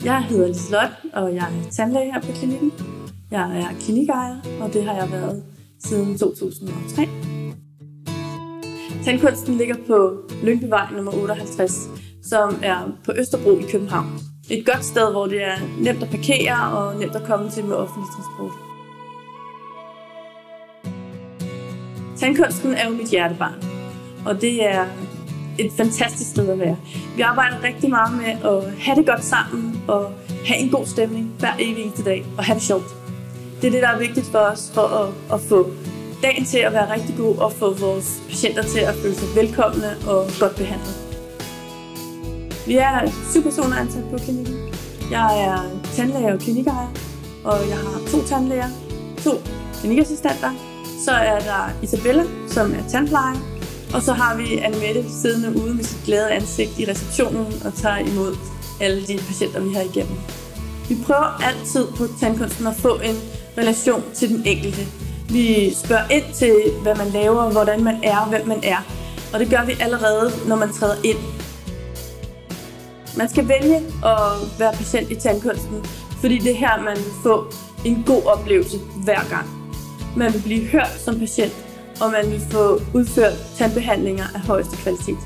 Jeg hedder Liselotte, og jeg er tandlæge her på klinikken. Jeg er klinikejer, og det har jeg været siden 2003. Tandkunsten ligger på Lyngbyvej nummer 58, som er på Østerbro i København. Et godt sted, hvor det er nemt at parkere og nemt at komme til med offentlig transport. Tandkunsten er jo mit hjertebarn, og det er et fantastisk sted at være. Vi arbejder rigtig meget med at have det godt sammen og have en god stemning hver evig eneste dag og have det sjovt. Det er det, der er vigtigt for os for at få dagen til at være rigtig god og få vores patienter til at føle sig velkomne og godt behandlet. Vi er 7 personer ansat på klinikken. Jeg er tandlæge og klinikejer, og jeg har 2 tandlæger, 2 klinikassistenter. Så er der Isabella, som er tandplejer, og så har vi Annemette siddende ude med sit glade ansigt i receptionen og tager imod alle de patienter, vi har igennem. Vi prøver altid på tandkunsten at få en relation til den enkelte. Vi spørger ind til, hvad man laver, hvordan man er, hvem man er. Og det gør vi allerede, når man træder ind. Man skal vælge at være patient i tandkunsten, fordi det er her, man vil få en god oplevelse hver gang. Man vil blive hørt som patient, og man vil få udført tandbehandlinger af højeste kvalitet.